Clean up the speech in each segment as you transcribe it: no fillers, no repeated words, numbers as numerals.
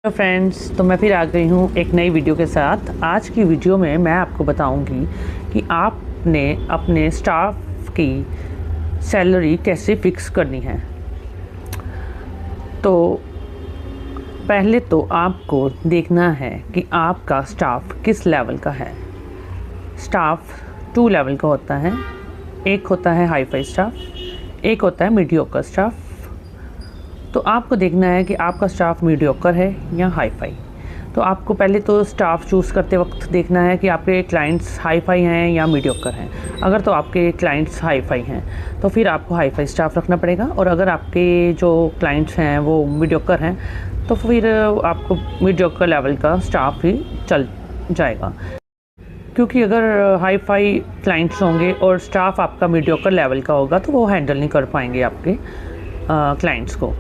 तो फ्रेंड्स, तो मैं फिर आ गई हूँ एक नई वीडियो के साथ। आज की वीडियो में मैं आपको बताऊंगी कि आपने अपने स्टाफ की सैलरी कैसे फ़िक्स करनी है। तो पहले तो आपको देखना है कि आपका स्टाफ किस लेवल का है। स्टाफ 2 लेवल का होता है। एक होता है हाई फाई स्टाफ, एक होता है मीडियोकर स्टाफ। तो आपको देखना है कि आपका स्टाफ मीडियोकर है या हाई फाई। तो आपको पहले तो स्टाफ चूज़ करते वक्त देखना है कि आपके क्लाइंट्स हाई फाई हैं या मीडियोकर हैं। अगर तो आपके क्लाइंट्स हाई फाई हैं तो फिर आपको हाई फाई स्टाफ रखना पड़ेगा, और अगर आपके जो क्लाइंट्स हैं वो मीडियोकर हैं तो फिर आपको मीडियोकर लेवल का स्टाफ ही चल जाएगा। क्योंकि अगर हाई फाई क्लाइंट्स होंगे और स्टाफ आपका मीडियोकर लेवल का होगा तो वो हैंडल नहीं कर पाएंगे आपके क्लाइंट्स को।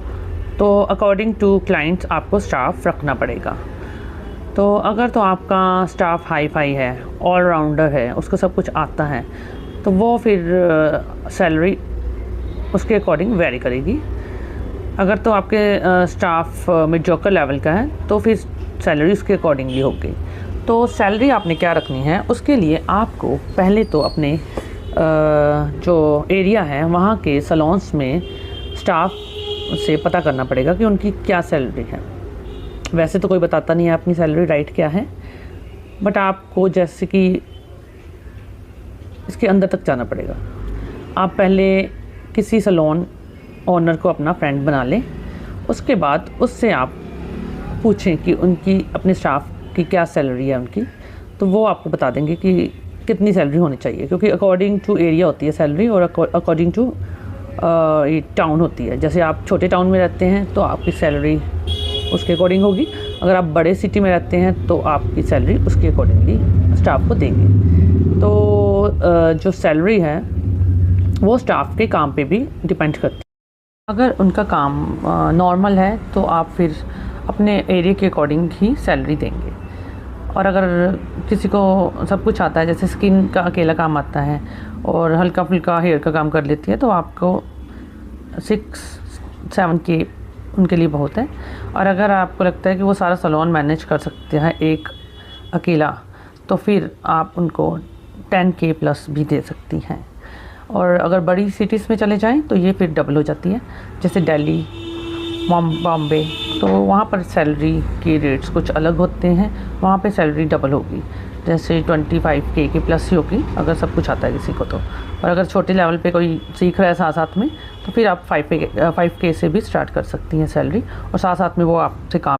तो अकॉर्डिंग टू क्लाइंट्स आपको स्टाफ रखना पड़ेगा। तो अगर तो आपका स्टाफ हाई फाई है, ऑलराउंडर है, उसको सब कुछ आता है, तो वो फिर सैलरी उसके अकॉर्डिंग वेरी करेगी। अगर तो आपके स्टाफ मीडियोकर लेवल का है तो फिर सैलरी उसके अकॉर्डिंगली होगी। तो सैलरी आपने क्या रखनी है, उसके लिए आपको पहले तो अपने जो एरिया है वहाँ के सैलून्स में स्टाफ से पता करना पड़ेगा कि उनकी क्या सैलरी है। वैसे तो कोई बताता नहीं है अपनी सैलरी राइट क्या है, बट आपको जैसे कि इसके अंदर तक जाना पड़ेगा। आप पहले किसी सैलून ओनर को अपना फ्रेंड बना लें, उसके बाद उससे आप पूछें कि उनकी अपने स्टाफ की क्या सैलरी है उनकी, तो वो आपको बता देंगे कि कितनी सैलरी होनी चाहिए। क्योंकि अकॉर्डिंग टू एरिया होती है सैलरी, और अकॉर्डिंग टू ये टाउन होती है। जैसे आप छोटे टाउन में रहते हैं तो आपकी सैलरी उसके अकॉर्डिंग होगी। अगर आप बड़े सिटी में रहते हैं तो आपकी सैलरी उसके अकॉर्डिंगली स्टाफ को देंगे। तो जो सैलरी है वो स्टाफ के काम पे भी डिपेंड करती है। अगर उनका काम नॉर्मल है तो आप फिर अपने एरिया के अकॉर्डिंग ही सैलरी देंगे। और अगर किसी को सब कुछ आता है, जैसे स्किन का अकेला काम आता है और हल्का फुल्का हेयर का काम कर लेती है, तो आपको 6-7 के उनके लिए बहुत है। और अगर आपको लगता है कि वो सारा सैलून मैनेज कर सकते हैं एक अकेला, तो फिर आप उनको 10K प्लस भी दे सकती हैं। और अगर बड़ी सिटीज़ में चले जाएं तो ये फिर डबल हो जाती है। जैसे दिल्ली, बॉम्बे, तो वहाँ पर सैलरी के रेट्स कुछ अलग होते हैं। वहाँ पे सैलरी डबल होगी, जैसे 25K के प्लस ही होगी अगर सब कुछ आता है किसी को तो। और अगर छोटे लेवल पे कोई सीख रहा है साथ साथ में, तो फिर आप 5K से भी स्टार्ट कर सकती हैं सैलरी, और साथ साथ में वो आपसे काम